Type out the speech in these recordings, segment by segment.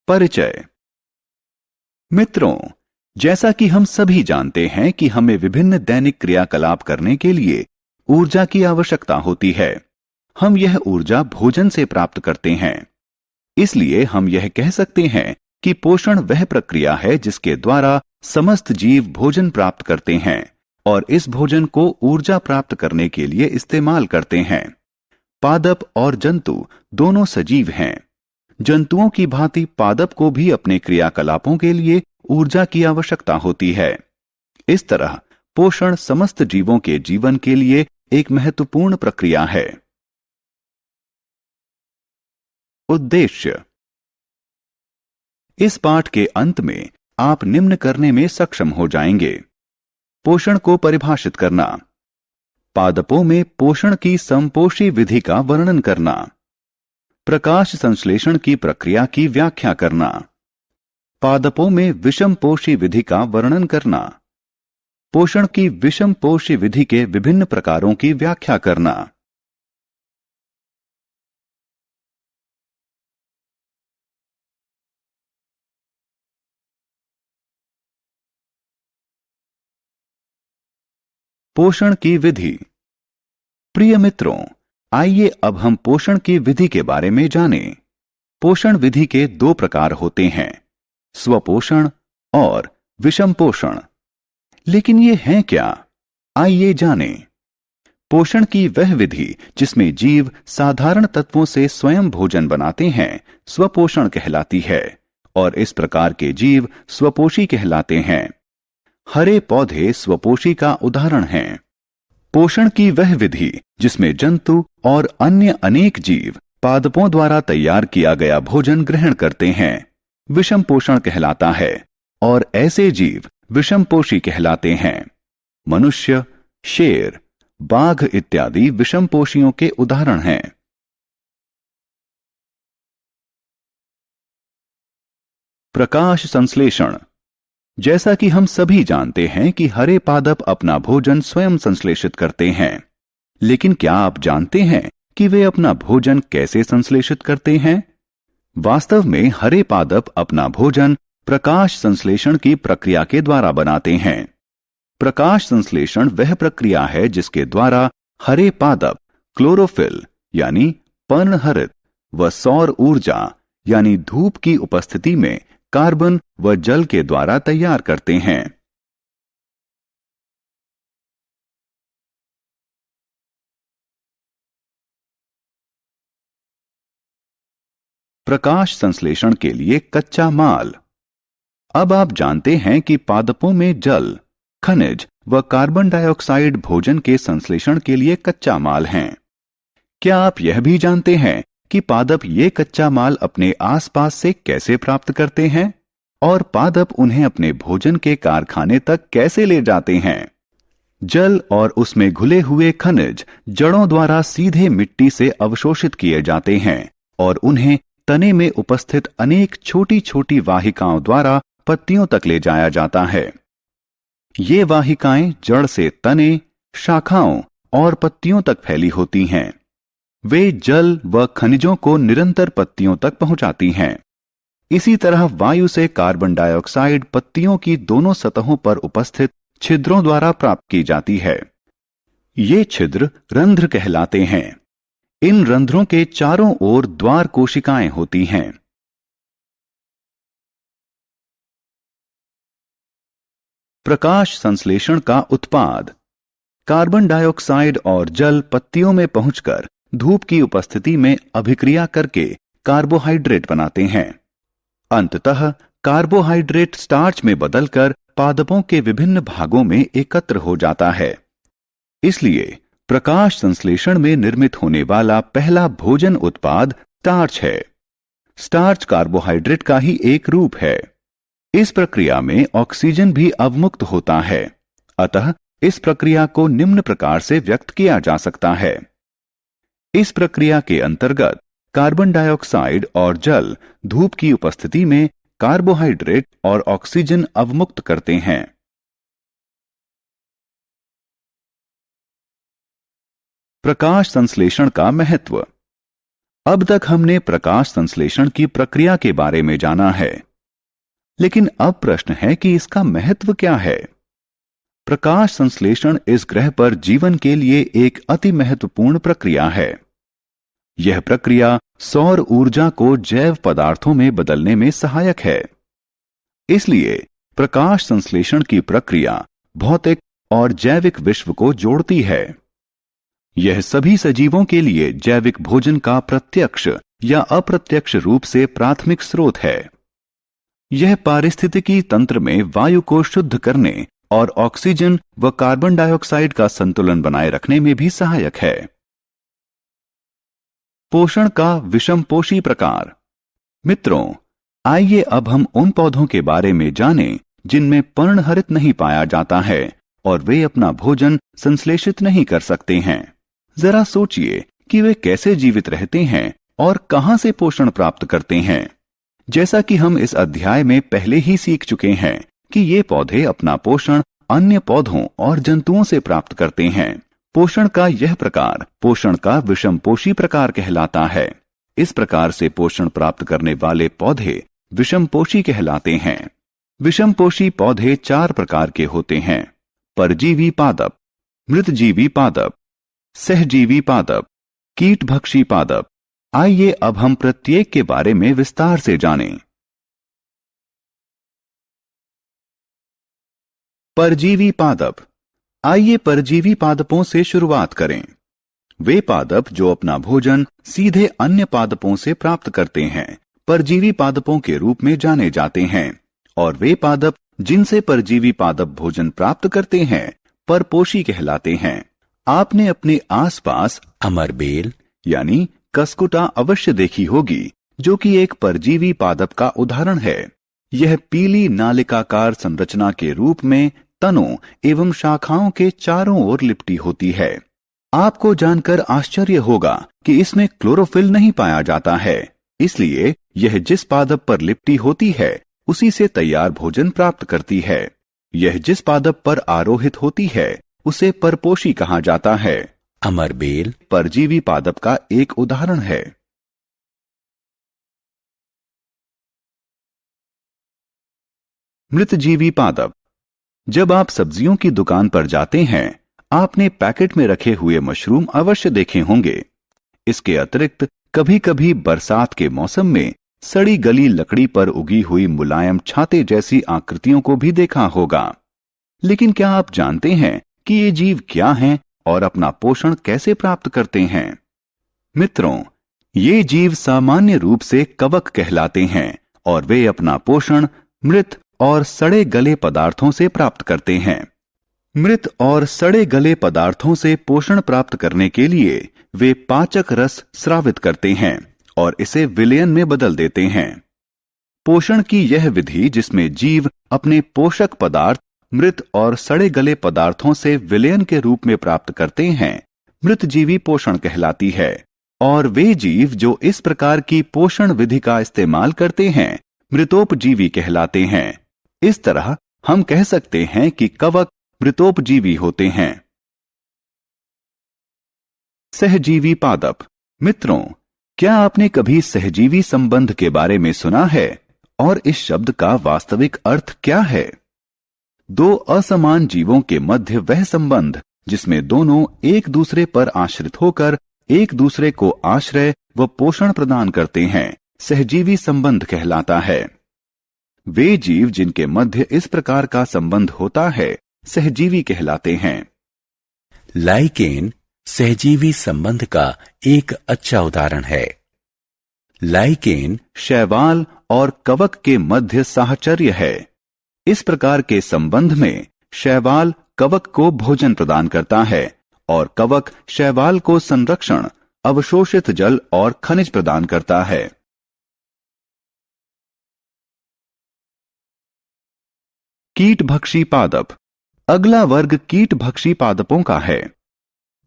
परिचय। मित्रों, जैसा कि हम सभी जानते हैं कि हमें विभिन्न दैनिक क्रियाकलाप करने के लिए ऊर्जा की आवश्यकता होती है। हम यह ऊर्जा भोजन से प्राप्त करते हैं। इसलिए हम यह कह सकते हैं कि पोषण वह प्रक्रिया है जिसके द्वारा समस्त जीव भोजन प्राप्त करते हैं और इस भोजन को ऊर्जा प्राप्त करने के लिए इस्तेमाल करते हैं। पादप और जंतु दोनों सजीव हैं। जंतुओं की भांति पादप को भी अपने क्रियाकलापों के लिए ऊर्जा की आवश्यकता होती है। इस तरह पोषण समस्त जीवों के जीवन के लिए एक महत्वपूर्ण प्रक्रिया है। उद्देश्य। इस पाठ के अंत में आप निम्न करने में सक्षम हो जाएंगे। पोषण को परिभाषित करना, पादपों में पोषण की समपोषी विधि का वर्णन करना, प्रकाश संश्लेषण की प्रक्रिया की व्याख्या करना, पादपों में विषमपोषी विधि का वर्णन करना, पोषण की विषमपोषी विधि के विभिन्न प्रकारों की व्याख्या करना। पोषण की विधि। प्रिय मित्रों, आइए अब हम पोषण की विधि के बारे में जानें। पोषण विधि के दो प्रकार होते हैं, स्वपोषण और विषम पोषण। लेकिन ये हैं क्या? आइए जानें। पोषण की वह विधि जिसमें जीव साधारण तत्वों से स्वयं भोजन बनाते हैं स्वपोषण कहलाती है और इस प्रकार के जीव स्वपोषी कहलाते हैं। हरे पौधे स्वपोषी का उदाहरण हैं। पोषण की वह विधि जिसमें जंतु और अन्य अनेक जीव पादपों द्वारा तैयार किया गया भोजन ग्रहण करते हैं विषम पोषण कहलाता है और ऐसे जीव विषमपोषी कहलाते हैं। मनुष्य, शेर, बाघ इत्यादि विषमपोषियों के उदाहरण हैं। प्रकाश संश्लेषण। जैसा कि हम सभी जानते हैं कि हरे पादप अपना भोजन स्वयं संश्लेषित करते हैं, लेकिन क्या आप जानते हैं कि वे अपना भोजन कैसे संश्लेषित करते हैं? वास्तव में हरे पादप अपना भोजन प्रकाश संश्लेषण की प्रक्रिया के द्वारा बनाते हैं। प्रकाश संश्लेषण वह प्रक्रिया है जिसके द्वारा हरे पादप क्लोरोफिल यानी पर्णहरित व सौर ऊर्जा यानी धूप की उपस्थिति में कार्बन व जल के द्वारा तैयार करते हैं। प्रकाश संश्लेषण के लिए कच्चा माल। अब आप जानते हैं कि पादपों में जल, खनिज व कार्बन डाइऑक्साइड भोजन के संश्लेषण के लिए कच्चा माल हैं। क्या आप यह भी जानते हैं कि पादप ये कच्चा माल अपने आसपास से कैसे प्राप्त करते हैं और पादप उन्हें अपने भोजन के कारखाने तक कैसे ले जाते हैं? जल और उसमें घुले हुए खनिज जड़ों द्वारा सीधे मिट्टी से अवशोषित किए जाते हैं और उन्हें तने में उपस्थित अनेक छोटी छोटी वाहिकाओं द्वारा पत्तियों तक ले जाया जाता है। ये वाहिकाएं जड़ से तने, शाखाओं और पत्तियों तक फैली होती हैं। वे जल व खनिजों को निरंतर पत्तियों तक पहुंचाती हैं। इसी तरह वायु से कार्बन डाइऑक्साइड पत्तियों की दोनों सतहों पर उपस्थित छिद्रों द्वारा प्राप्त की जाती है। ये छिद्र रंध्र कहलाते हैं। इन रंध्रों के चारों ओर द्वार कोशिकाएं होती हैं। प्रकाश संश्लेषण का उत्पाद। कार्बन डाइऑक्साइड और जल पत्तियों में पहुंचकर धूप की उपस्थिति में अभिक्रिया करके कार्बोहाइड्रेट बनाते हैं। अंततः कार्बोहाइड्रेट स्टार्च में बदलकर पादपों के विभिन्न भागों में एकत्र हो जाता है। इसलिए प्रकाश संश्लेषण में निर्मित होने वाला पहला भोजन उत्पाद स्टार्च है। स्टार्च कार्बोहाइड्रेट का ही एक रूप है। इस प्रक्रिया में ऑक्सीजन भी अवमुक्त होता है। अतः इस प्रक्रिया को निम्न प्रकार से व्यक्त किया जा सकता है। इस प्रक्रिया के अंतर्गत कार्बन डाइऑक्साइड और जल धूप की उपस्थिति में कार्बोहाइड्रेट और ऑक्सीजन अवमुक्त करते हैं। प्रकाश संश्लेषण का महत्व। अब तक हमने प्रकाश संश्लेषण की प्रक्रिया के बारे में जाना है, लेकिन अब प्रश्न है कि इसका महत्व क्या है। प्रकाश संश्लेषण इस ग्रह पर जीवन के लिए एक अति महत्वपूर्ण प्रक्रिया है। यह प्रक्रिया सौर ऊर्जा को जैव पदार्थों में बदलने में सहायक है। इसलिए प्रकाश संश्लेषण की प्रक्रिया भौतिक और जैविक विश्व को जोड़ती है। यह सभी सजीवों के लिए जैविक भोजन का प्रत्यक्ष या अप्रत्यक्ष रूप से प्राथमिक स्रोत है। यह पारिस्थितिकी तंत्र में वायु को शुद्ध करने और ऑक्सीजन व कार्बन डाइऑक्साइड का संतुलन बनाए रखने में भी सहायक है। पोषण का विषमपोषी प्रकार। मित्रों, आइए अब हम उन पौधों के बारे में जानें जिनमें पर्णहरित नहीं पाया जाता है और वे अपना भोजन संश्लेषित नहीं कर सकते हैं। जरा सोचिए कि वे कैसे जीवित रहते हैं और कहां से पोषण प्राप्त करते हैं। जैसा कि हम इस अध्याय में पहले ही सीख चुके हैं कि ये पौधे अपना पोषण अन्य पौधों और जंतुओं से प्राप्त करते हैं। पोषण का यह प्रकार पोषण का विषमपोषी प्रकार कहलाता है। इस प्रकार से पोषण प्राप्त करने वाले पौधे विषमपोषी कहलाते हैं। विषमपोषी पौधे 4 प्रकार के होते हैं: परजीवी पादप, मृतजीवी पादप, सहजीवी पादप, कीटभक्षी पादप। आइए अब हम प्रत्येक के बारे में विस्तार से जानें। परजीवी पादप। आइए परजीवी पादपों से शुरुआत करें। वे पादप जो अपना भोजन सीधे अन्य पादपों से प्राप्त करते हैं परजीवी पादपों के रूप में जाने जाते हैं, और वे पादप जिनसे परजीवी पादप भोजन प्राप्त करते हैं परपोषी कहलाते हैं। आपने अपने आसपास अमरबेल यानी कसकुटा अवश्य देखी होगी, जो कि एक परजीवी पादप का उदाहरण है। यह पीली नालिकाकार संरचना के रूप में तनों एवं शाखाओं के चारों ओर लिपटी होती है। आपको जानकर आश्चर्य होगा कि इसमें क्लोरोफिल नहीं पाया जाता है, इसलिए यह जिस पादप पर लिपटी होती है उसी से तैयार भोजन प्राप्त करती है। यह जिस पादप पर आरोहित होती है उसे परपोषी कहा जाता है। अमरबेल परजीवी पादप का एक उदाहरण है। मृतजीवी पादप। जब आप सब्जियों की दुकान पर जाते हैं, आपने पैकेट में रखे हुए मशरूम अवश्य देखे होंगे। इसके अतिरिक्त कभी कभी बरसात के मौसम में सड़ी गली लकड़ी पर उगी हुई मुलायम छाते जैसी आकृतियों को भी देखा होगा। लेकिन क्या आप जानते हैं कि ये जीव क्या हैं और अपना पोषण कैसे प्राप्त करते हैं? मित्रों, ये जीव सामान्य रूप से कवक कहलाते हैं और वे अपना पोषण मृत और सड़े गले पदार्थों से प्राप्त करते हैं। मृत और सड़े गले पदार्थों से पोषण प्राप्त करने के लिए वे पाचक रस स्रावित करते हैं और इसे विलयन में बदल देते हैं। पोषण की यह विधि जिसमें जीव अपने पोषक पदार्थ मृत और सड़े गले पदार्थों से विलयन के रूप में प्राप्त करते हैं, मृतजीवी पोषण कहलाती है। और वे जीव जो इस प्रकार की पोषण विधि का इस्तेमाल करते हैं मृतोपजीवी कहलाते हैं। इस तरह हम कह सकते हैं कि कवक मृतोपजीवी होते हैं। सहजीवी पादप। मित्रों, क्या आपने कभी सहजीवी संबंध के बारे में सुना है और इस शब्द का वास्तविक अर्थ क्या है? 2 असमान जीवों के मध्य वह संबंध जिसमें दोनों एक दूसरे पर आश्रित होकर एक दूसरे को आश्रय व पोषण प्रदान करते हैं सहजीवी संबंध कहलाता है। वे जीव जिनके मध्य इस प्रकार का संबंध होता है सहजीवी कहलाते हैं। लाइकेन सहजीवी संबंध का एक अच्छा उदाहरण है। लाइकेन शैवाल और कवक के मध्य साहचर्य है। इस प्रकार के संबंध में शैवाल कवक को भोजन प्रदान करता है और कवक शैवाल को संरक्षण, अवशोषित जल और खनिज प्रदान करता है। कीटभक्षी पादप। अगला वर्ग कीटभक्षी पादपों का है।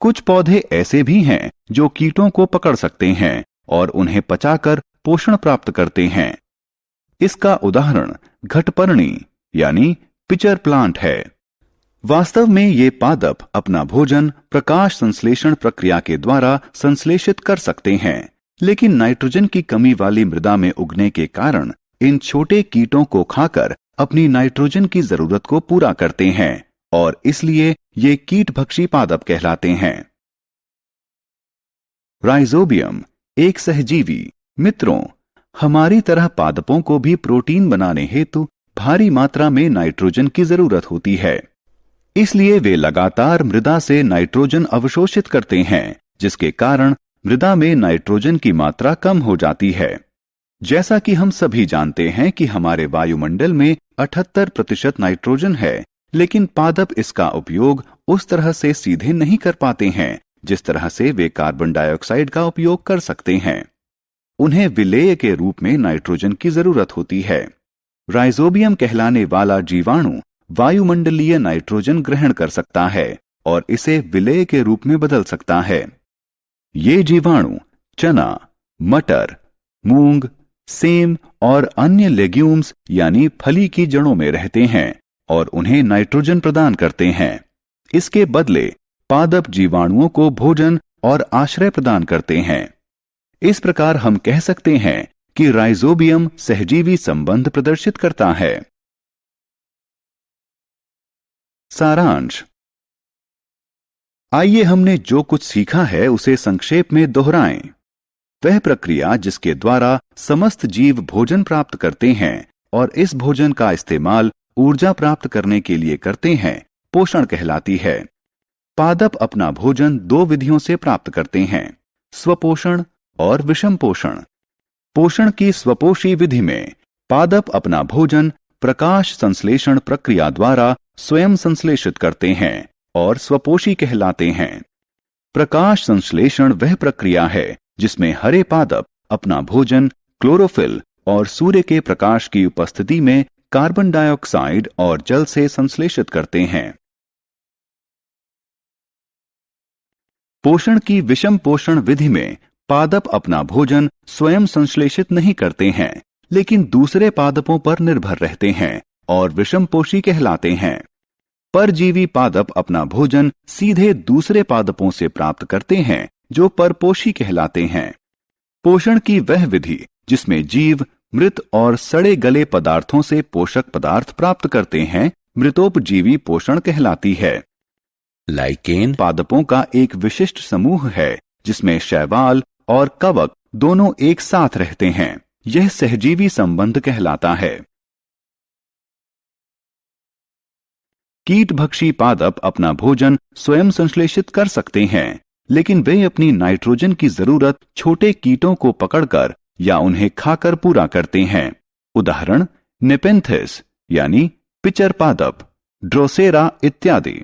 कुछ पौधे ऐसे भी हैं जो कीटों को पकड़ सकते हैं और उन्हें पचाकर पोषण प्राप्त करते हैं। इसका उदाहरण घटपर्णी यानी पिचर प्लांट है। वास्तव में ये पादप अपना भोजन प्रकाश संश्लेषण प्रक्रिया के द्वारा संश्लेषित कर सकते हैं, लेकिन नाइट्रोजन की कमी वाली मृदा में उगने के कारण इन छोटे कीटों को खाकर अपनी नाइट्रोजन की जरूरत को पूरा करते हैं और इसलिए ये कीटभक्षी पादप कहलाते हैं। राइजोबियम एक सहजीवी। मित्रों, हमारी तरह पादपों को भी प्रोटीन बनाने हेतु भारी मात्रा में नाइट्रोजन की जरूरत होती है। इसलिए वे लगातार मृदा से नाइट्रोजन अवशोषित करते हैं, जिसके कारण मृदा में नाइट्रोजन की मात्रा कम हो जाती है। जैसा कि हम सभी जानते हैं कि हमारे वायुमंडल में 78% नाइट्रोजन है, लेकिन पादप इसका उपयोग उस तरह से सीधे नहीं कर पाते हैं जिस तरह से वे कार्बन डाइऑक्साइड का उपयोग कर सकते हैं। उन्हें विलेय के रूप में नाइट्रोजन की जरूरत होती है। राइजोबियम कहलाने वाला जीवाणु वायुमंडलीय नाइट्रोजन ग्रहण कर सकता है और इसे विलेय के रूप में बदल सकता है। ये जीवाणु चना, मटर, मूंग, सेम और अन्य लेग्यूम्स यानी फली की जड़ों में रहते हैं और उन्हें नाइट्रोजन प्रदान करते हैं। इसके बदले पादप जीवाणुओं को भोजन और आश्रय प्रदान करते हैं। इस प्रकार हम कह सकते हैं कि राइजोबियम सहजीवी संबंध प्रदर्शित करता है। सारांश। आइए हमने जो कुछ सीखा है उसे संक्षेप में दोहराएं। वह प्रक्रिया जिसके द्वारा समस्त जीव भोजन प्राप्त करते हैं और इस भोजन का इस्तेमाल ऊर्जा प्राप्त करने के लिए करते हैं, पोषण कहलाती है। पादप अपना भोजन 2 विधियों से प्राप्त करते हैं, स्वपोषण और विषम पोषण। पोषण की स्वपोषी विधि में पादप अपना भोजन प्रकाश संश्लेषण प्रक्रिया द्वारा स्वयं संश्लेषित करते हैं और स्वपोषी कहलाते हैं। प्रकाश संश्लेषण वह प्रक्रिया है जिसमें हरे पादप अपना भोजन क्लोरोफिल और सूर्य के प्रकाश की उपस्थिति में कार्बन डाइऑक्साइड और जल से संश्लेषित करते हैं। पोषण की विषम पोषण विधि में पादप अपना भोजन स्वयं संश्लेषित नहीं करते हैं, लेकिन दूसरे पादपों पर निर्भर रहते हैं और विषम पोषी कहलाते हैं। परजीवी पादप अपना भोजन सीधे दूसरे पादपों से प्राप्त करते हैं जो परपोषी कहलाते हैं। पोषण की वह विधि जिसमें जीव मृत और सड़े गले पदार्थों से पोषक पदार्थ प्राप्त करते हैं, मृतोपजीवी पोषण कहलाती है। लाइकेन पादपों का एक विशिष्ट समूह है जिसमें शैवाल और कवक दोनों एक साथ रहते हैं। यह सहजीवी संबंध कहलाता है। कीटभक्षी पादप अपना भोजन स्वयं संश्लेषित कर सकते हैं, लेकिन वे अपनी नाइट्रोजन की जरूरत छोटे कीटों को पकड़कर या उन्हें खाकर पूरा करते हैं। उदाहरण नेपेंथिस यानी पिचर पादप, ड्रोसेरा इत्यादि।